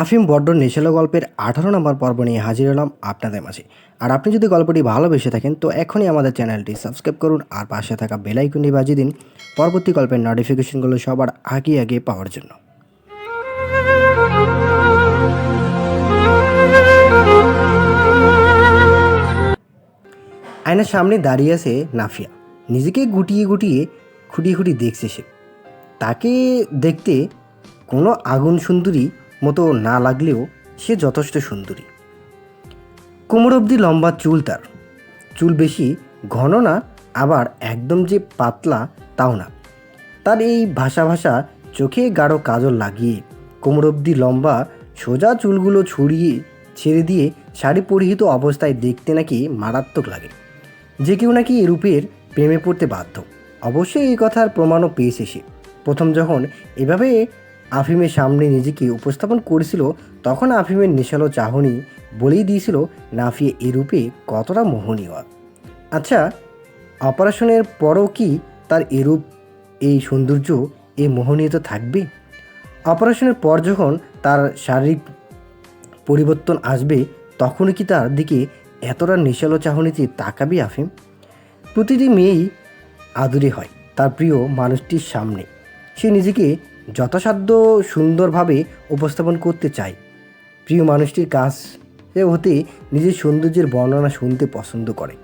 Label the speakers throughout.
Speaker 1: আফিম বড্ড নেশালো গল্পের 18 নম্বর পর্ব নিয়ে হাজির হলাম আপনাদের মাঝে। আর আপনি যদি গল্পটি ভালোবেসে থাকেন তো এখনই আমাদের চ্যানেলটি সাবস্ক্রাইব করুন আর পাশে থাকা বেল আইকনটি বাজিয়ে দিন পরবর্তী গল্পের নোটিফিকেশনগুলো সবার আগে আগে পাওয়ার জন্য। আয়নার সামনে দাঁড়িয়ে আছে নাফিয়া। নিজেকে গুটিয়ে গুটিয়ে খুঁটিয়ে খুঁটিয়ে দেখছে সে। তাকে দেখতে কোনো আগুন সুন্দরী মতো না লাগলেও সে যথেষ্ট সুন্দরী। কোমর অবধি লম্বা চুল, তার চুল বেশি ঘন না, আবার একদম যে পাতলা তাও না। তার এই ভাষা ভাষা চোখে গাঢ় কাজল লাগিয়ে কোমর অবধি লম্বা সোজা চুলগুলো ছেড়ে দিয়ে শাড়ি পরিহিত অবস্থায় দেখতে নাকি মারাত্মক লাগে। যে কেউ নাকি এ রূপের প্রেমে পড়তে বাধ্য। অবশ্যই এই কথার প্রমাণও পেয়েছে সে। প্রথম যখন এভাবে আফিমের সামনে নিজেকে উপস্থাপন করেছিল তখন আফিমের নেশালো চাহনি বলেই দিয়েছিল নাফিয়া এ রূপে কতটা মোহনীয়। আচ্ছা, অপারেশনের পরও কি তার এরূপ, এই সৌন্দর্য, এই মোহনীয়তা থাকবে? অপারেশনের পর যখন তার শারীরিক পরিবর্তন আসবে তখনও কি তার দিকে এতটা নেশালো চাহনিতে তাকাবে আফিম? প্রতিটি মেয়েই আদুরে হয় তার প্রিয় মানুষটির সামনে। সে নিজেকে যথাসাধ্য সুন্দরভাবে উপস্থাপন করতে চায়। প্রিয় মানুষটির কাছে হতে নিজের সৌন্দর্যের বর্ণনা শুনতে পছন্দ করে,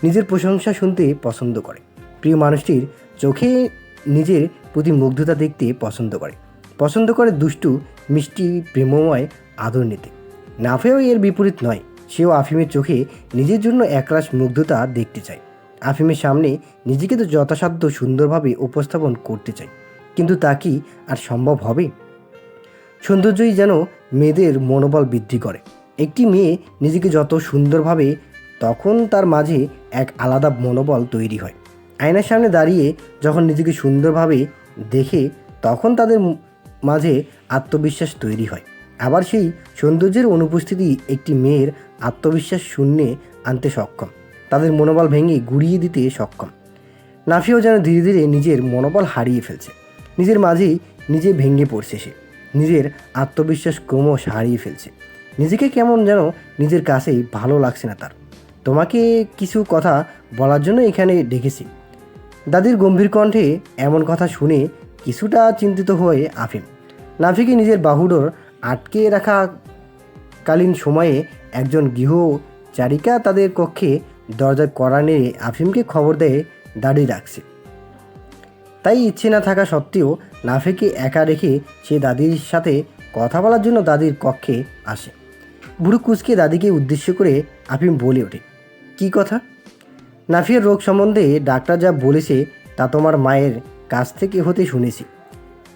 Speaker 1: নিজের প্রশংসা শুনতে পছন্দ করে, প্রিয় মানুষটির চোখে নিজের প্রতি মুগ্ধতা দেখতে পছন্দ করে দুষ্টু মিষ্টি প্রেমময় আদর নিতে। নাফিয়াও এর বিপরীত নয়। সেও আফিমের চোখে নিজের জন্য একরাশ মুগ্ধতা দেখতে চায়। আফিমের সামনে নিজেকে তো যথাসাধ্য সুন্দরভাবে উপস্থাপন করতে চায়, কিন্তু তা কি আর সম্ভব হবে? সৌন্দর্যই যেন মেয়েদের মনোবল বৃদ্ধি করে। একটি মেয়ে নিজেকে যত সুন্দরভাবে তখন তার মাঝে এক আলাদা মনোবল তৈরি হয়। আয়নার সামনে দাঁড়িয়ে যখন নিজেকে সুন্দরভাবে দেখে তখন তাদের মাঝে আত্মবিশ্বাস তৈরি হয়। আবার সেই সৌন্দর্যের অনুপস্থিতি একটি মেয়ের আত্মবিশ্বাস শূন্যে আনতে সক্ষম, তাদের মনোবল ভেঙে গুড়িয়ে দিতে সক্ষম। নাফিয়াও যেন ধীরে ধীরে নিজের মনোবল হারিয়ে ফেলছে। নিজের মাঝেই নিজে ভেঙে পড়ছে সে। নিজের আত্মবিশ্বাস ক্রমশ হারিয়ে ফেলছে। নিজেকে কেমন যেন নিজের কাছেই ভালো লাগছে না তার। তোমাকে কিছু কথা বলার জন্য এখানে ডেকেছি। দাদির গম্ভীর কণ্ঠে এমন কথা শুনে কিছুটা চিন্তিত হয়ে আফিম নাফিকে নিজের বাহুডোর আটকে রাখা কালীন সময়ে একজন গৃহচারিকা তাদের কক্ষে দরজার কড়া নেড়ে আফিমকে খবর দেয় দাড়ি রাখছে। তাই ইচ্ছে না থাকা সত্ত্বেও নাফিকে একা রেখে সে দাদির সাথে কথা বলার জন্য দাদির কক্ষে আসে। বুড়ো কুচকে দাদিকে উদ্দেশ্য করে আফিম বলে ওঠে, কী কথা? নাফিয়ার রোগ সম্বন্ধে ডাক্তার যা বলেছে তা তোমার মায়ের কাছ থেকে হতে শুনেছি।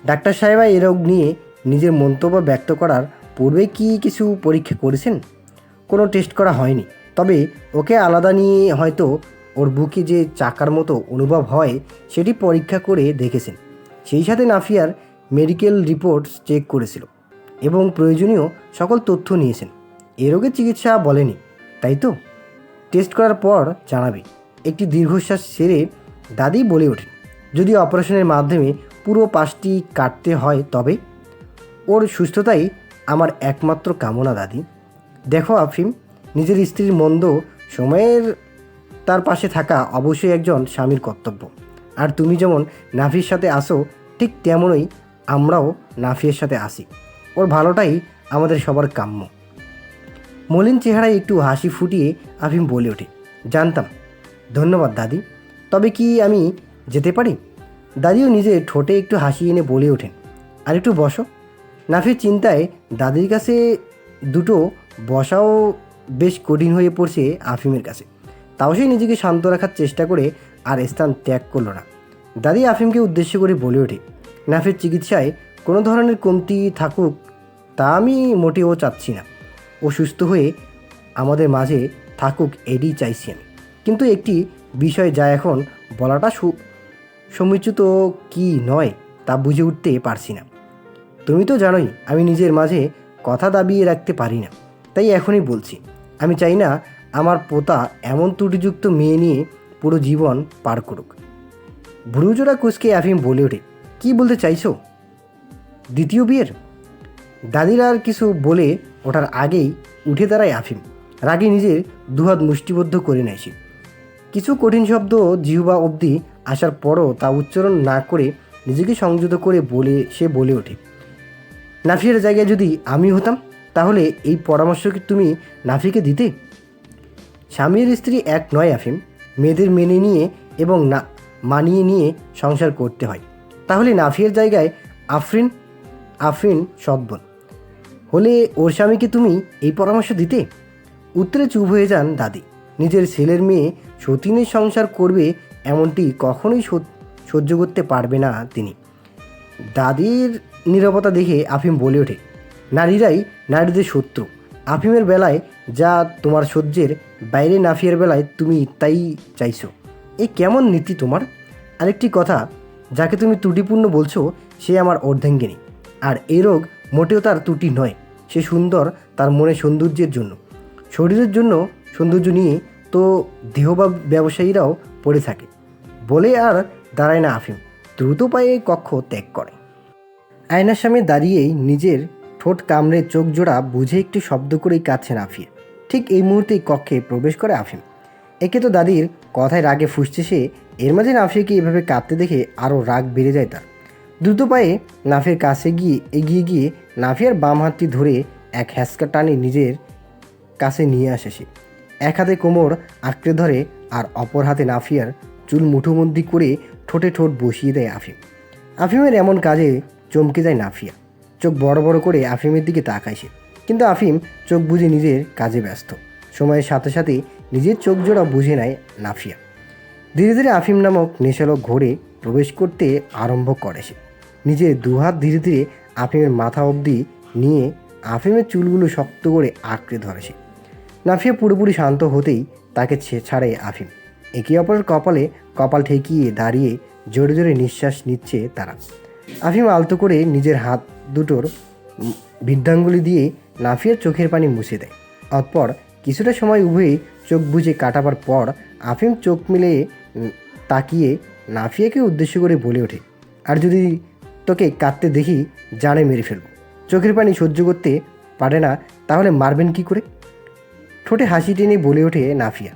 Speaker 1: ডাক্তার সাহেবা এ রোগ নিয়ে নিজের মন্তব্য ব্যক্ত করার পূর্বে কি কিছু পরীক্ষা করেছেন? কোনো টেস্ট করা হয়নি, তবে ওকে আলাদা নিয়ে হয়তো ওর বুকে যে চাকার মতো অনুভব হয় সেটি পরীক্ষা করে দেখেছেন। সেই সাথে নাফিয়ার মেডিকেল রিপোর্টস চেক করেছিল এবং প্রয়োজনীয় সকল তথ্য নিয়েছেন। এ রোগের চিকিৎসা বলেনি, তাই তো? টেস্ট করার পর জানাবে। একটি দীর্ঘশ্বাস ছেড়ে দাদি বলে ওঠেন, যদি অপারেশনের মাধ্যমে পুরো পাশটি কাটতে হয় তবে? ওর সুস্থতাই আমার একমাত্র কামনা দাদি। দেখো আফিম, নিজের স্ত্রীর মন্দ সময়ের তার পাশে থাকা অবশ্যই একজন স্বামীর কর্তব্য। আর তুমি যেমন নাফির সাথে আসো ঠিক তেমনই আমরাও নাফিয়ের সাথে আসি। ওর ভালোটাই আমাদের সবার কাম্য। মলিন চেহারায় একটু হাসি ফুটিয়ে আফিম বলে ওঠে, জানতাম। ধন্যবাদ দাদি। তবে কি আমি যেতে পারি? দাদিও নিজের ঠোঁটে একটু হাসি এনে বলে ওঠেন, আর একটু বসো। নাফির চিন্তায় দাদির কাছে দুটো বসাও বেশ কঠিন হয়ে পড়ছে আফিমের কাছে। তাও সে নিজেকে শান্ত রাখার চেষ্টা করে আর স্থান ত্যাগ করল না। দাদি আফিমকে উদ্দেশ্য করে বলে ওঠে, নাফির চিকিৎসায় কোনো ধরনের কমতি থাকুক তা আমি মোটেও চাচ্ছি না। ও সুস্থ হয়ে আমাদের মাঝে থাকুক, এটি চাইছি আমি। কিন্তু একটি বিষয় যা এখন বলাটা সমুচিত কি নয় তা বুঝে উঠতে পারছি না। তুমি তো জানোই আমি নিজের মাঝে কথা দাবিয়ে রাখতে পারি না, তাই এখনই বলছি, আমি চাই না আমার পোতা এমন ত্রুটিযুক্ত মেয়ে নিয়ে পুরো জীবন পার করুক। ভ্রুজোড়া কুচকে আফিম বলে ওঠে, কী বলতে চাইছো? দ্বিতীয় বিয়ের? দাদির আর কিছু বলে ওঠার আগেই উঠে দাঁড়ায় আফিম। রাগে নিজের দুহাত মুষ্টিবদ্ধ করে নেয় সে। কিছু কঠিন শব্দ জিহ্বা অবধি আসার পরও তা উচ্চারণ না করে নিজেকে সংযত করে সে বলে ওঠে, নাফিয়ার জায়গায় যদি আমি হতাম তাহলে এই পরামর্শ কি তুমি নাফিকে দিতে? স্বামীর স্ত্রী এক নয় আফিম, মেয়েদের মেনে নিয়ে এবং না মানিয়ে নিয়ে সংসার করতে হয়। তাহলে নাফিয়ার জায়গায় আফরিন সৎবোন হলে ওর স্বামীকে তুমি এই পরামর্শ দিতে? উত্তরে চুপ হয়ে যান দাদি। নিজের ছেলের মেয়ে সতীনের সংসার করবে এমনটি কখনোই সহ্য করতে পারবে না তিনি। দাদির নীরবতা দেখে আফিম বলে ওঠে, নারীরাই নারীদের শত্রু। আফিমের বেলায় যা তোমার সহ্যের বাইরে, নাফিয়ার বেলায় তুমি তাই চাইছো। এই কেমন নীতি তোমার? আরেকটি কথা, যাকে তুমি ত্রুটিপূর্ণ বলছো সে আমার অর্ধাঙ্গিনী, আর এই রোগ মোটেও তার ত্রুটি নয়। সে সুন্দর তার মনে সৌন্দর্যের জন্য, শরীরের জন্য সৌন্দর্য নিয়ে তো দেহবা ব্যবসায়ীরাও পড়ে থাকে। বলে আর দাঁড়ায় না আফিম, দ্রুত পায়ে কক্ষ ত্যাগ করে। আয়নার সামনে দাঁড়িয়েই নিজের ঠোঁট কামড়ে চোখ জোড়া বুঝে একটি শব্দ করেই কাঁদছে নাফিয়া। ঠিক এই মুহূর্তেই কক্ষে প্রবেশ করে আফিম। একে তো দাদির কথায় রাগে ফুঁসছে সে, এর মাঝে নাফিয়াকে এভাবে কাঁদতে দেখে আরও রাগ বেড়ে যায় তার। দ্রুত পায়ে নাফিয়ার কাছে এগিয়ে গিয়ে নাফিয়ার বাম হাতটি ধরে এক হ্যাঁচকা টানে নিজের কাছে নিয়ে আসে সে। এক হাতে কোমর আঁকড়ে ধরে আর অপর হাতে নাফিয়ার চুল মুঠোবন্দি করে ঠোঁটে ঠোঁট বসিয়ে দেয় আফিম। আফিমের এমন কাজে চমকে যায় নাফিয়া। চোখ বড় বড় করে আফিমের দিকে তাকায় সে, কিন্তু আফিম চোখ বুজে নিজের কাজে ব্যস্ত। সময়ের সাথে সাথে নিজের চোখ জোড়া বুঝে নেয় নাফিয়া। ধীরে ধীরে আফিম নামক নেশালো ঘোরে প্রবেশ করতে আরম্ভ করে সে। নিজের দুহাত ধীরে ধীরে আফিমের মাথা অবধি নিয়ে আফিমের চুলগুলো শক্ত করে আঁকড়ে ধরে সে। নাফিয়া পুরোপুরি শান্ত হতেই তাকে ছাড়ে আফিম। একে অপরের কপালে কপাল ঠেকিয়ে দাঁড়িয়ে জোরে জোরে নিঃশ্বাস নিচ্ছে তারা। আফিম আলতো করে নিজের হাত দুটোর বৃদ্ধাঙ্গুলি দিয়ে নাফিয়ার চোখের পানি মুছে দেয়। অতঃপর কিছুটা সময় উভয়ে চোখ বুজে কাটাবার পর আফিম চোখ মিলিয়ে তাকিয়ে নাফিয়াকে উদ্দেশ্য করে বলে ওঠে, আর যদি তোকে কাঁদতে দেখি জানে মেরে ফেলব। চোখের পানি সহ্য করতে পারে না তাহলে মারবেন কি করে? ঠোঁটে হাসি টেনে বলে ওঠে নাফিয়া,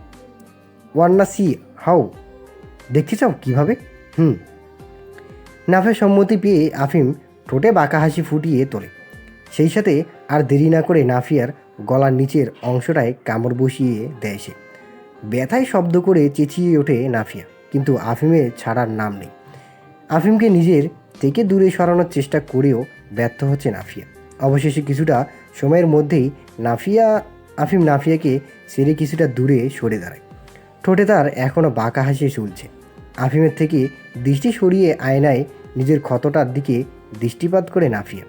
Speaker 1: ওয়ান্না সি হাউ, দেখতে চাও কীভাবে? নাফিয়ার সম্মতি পেয়ে আফিম ঠোঁটে বাঁকা হাসি ফুটিয়ে তোলে। সেই সাথে আর দেরি না করে নাফিয়ার গলার নিচের অংশটায় কামড় বসিয়ে দেয় সে। ব্যথায় শব্দ করে চেঁচিয়ে ওঠে নাফিয়া, কিন্তু আফিমের ছাড়ার নাম নেই। আফিমকে নিজের থেকে দূরে সরানোর চেষ্টা করেও ব্যর্থ হচ্ছে নাফিয়া। অবশেষে কিছুটা সময়ের মধ্যেই আফিম নাফিয়াকে ছেড়ে কিছুটা দূরে সরে দাঁড়ায়। ঠোঁটে তার এখনও বাঁকা হাসি চলছে। আফিমের থেকে দৃষ্টি সরিয়ে আয়নায় নিজের ক্ষতটার দিকে দৃষ্টিপাত করে নাফিয়া।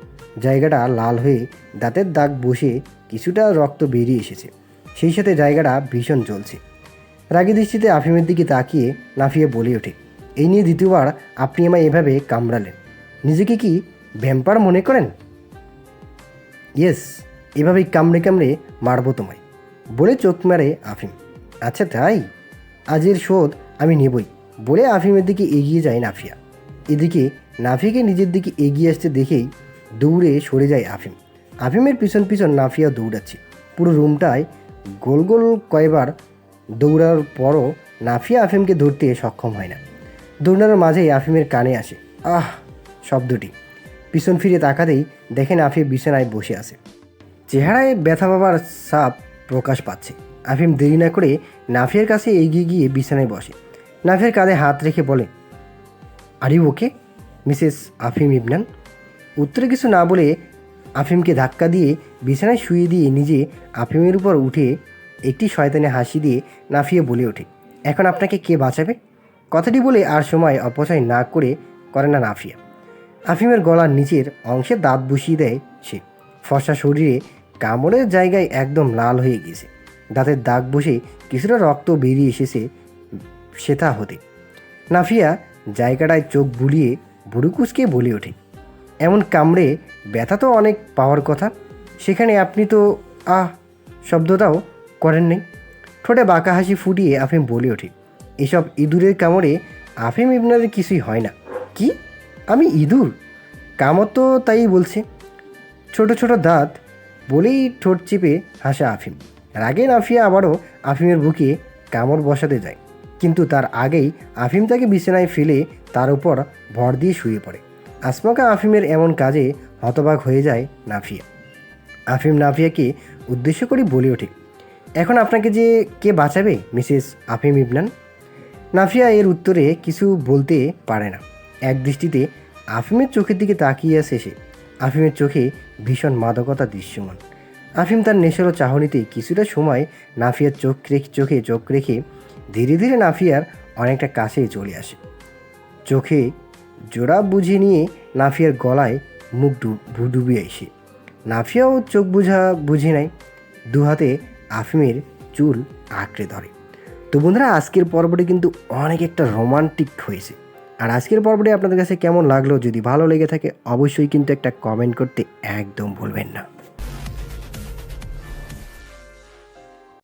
Speaker 1: জায়গাটা লাল হয়ে দাঁতের দাগ বসে কিছুটা রক্ত বেরিয়ে এসেছে, সেই সাথে জায়গাটা ভীষণ জ্বলছে। রাগী দৃষ্টিতে আফিমের দিকে তাকিয়ে নাফিয়া বলে ওঠে, এই নিয়ে দ্বিতীয়বার আপনি আমায় এভাবে কামড়ালেন, নিজেকে কি ভ্যাম্পার মনে করেন? ইয়েস, এভাবেই কামড়ে কামড়ে মারবো তোমায়, বলে চোখ মারে আফিম। আচ্ছা তাই, আজের শোধ আমি নেবই, বলে আফিমের দিকে এগিয়ে যায় নাফিয়া। এদিকে নাফিয়াকে নিজের দিকে এগিয়ে আসতে দেখেই দৌড়ে সরে যায় আফিম। আফিমের পিছন পিছন নাফিয়া দৌড়াচ্ছে। পুরো রুমটায় গোল গোল কয়েকবার দৌড়ার পরও নাফিয়া আফিমকে ধরতে সক্ষম হয় না। দৌড়ানোর মাঝেই আফিমের কানে আসে আহ শব্দটি। পিছন ফিরে তাকাতেই দেখেন আফিম বিছানায় বসে আছে। চেহারায় ব্যথা পাবার ছাপ প্রকাশ পাচ্ছে। আফিম দেরি না করে নাফিয়ার কাছে এগিয়ে গিয়ে বিছানায় বসে। নাফিয়ার কাঁধে হাত রেখে বলে, আর ইউ ওকে মিসেস আফিম ইবনান? উত্তরে কিছু না বলে আফিমকে ধাক্কা দিয়ে বিছানায় শুয়ে দিয়ে নিজে আফিমের উপর উঠে একটি শয়তানে হাসি দিয়ে নাফিয়া বলে ওঠে, এখন আপনাকে কে বাঁচাবে? কথাটি বলে আর সময় অপচয় না করে না নাফিয়া। আফিমের গলার নিচের অংশে দাঁত বসিয়ে দেয় সে। ফর্সা শরীরে কামড়ের জায়গায় একদম লাল হয়ে গেছে। দাঁতের দাগ বসে কিছুটা রক্ত বেরিয়ে এসেছে সেথা হতে। নাফিয়া জায়গাটায় চোখ বুলিয়ে ভুরু কুঁচকে বলে ওঠে, এমন কামড়ে ব্যথা তো অনেক পাওয়ার কথা, সেখানে আপনি তো আহ শব্দটাও করেন নাই। ঠোঁটে বাঁকা হাসি ফুটিয়ে আফিম বলে ওঠে, এসব ইঁদুরের কামড়ে আফিম ইবনারের কিছুই হয় না। কি? আমি ইঁদুর? কামড় তো তাই বলছে। ছোট ছোট দাঁত বলেই ঠোঁট চেপে হাসে আফিম। রাগে নাফিয়া আবারও আফিমের বুকে কামড় বসাতে যায়, কিন্তু তার আগেই আফিম তাকে বিছানায় ফেলে তার উপর ভর দিয়ে শুয়ে পড়ে। আসমাকা আফিমের এমন কাজে হতবাক হয়ে যায় নাফিয়া। আফিম নাফিয়াকে উদ্দেশ্য করে বলে ওঠে, এখন আপনাকে যে কে বাঁচাবে মিসেস আফিম ইবনান? নাফিয়া এর উত্তরে কিছু বলতে পারে না। এক দৃষ্টিতে আফিমের চোখের দিকে তাকিয়ে আছে সে। আফিমের চোখে ভীষণ মাদকতা দৃশ্যমান। আফিম তার নেশালো চাহনিতে কিছুটা সময় নাফিয়ার চোখে চোখ রেখে ধীরে ধীরে নাফিয়ার অনেকটা কাছে চলে আসে। চোখে জোড়া বুঝে নিয়ে নাফিয়ার গলায় মুখ ডুবিয়ে এসে নাফিয়াও চোখ বুঝে নেয়। দু হাতে আফিমের চুল আঁকড়ে ধরে। তো বন্ধুরা, আজকের পর্বটি কিন্তু অনেক একটা রোমান্টিক হয়েছে। আর আজকের পর্বটি আপনাদের কাছে কেমন লাগলো, যদি ভালো লেগে থাকে অবশ্যই কিন্তু একটা কমেন্ট করতে একদম ভুলবেন না।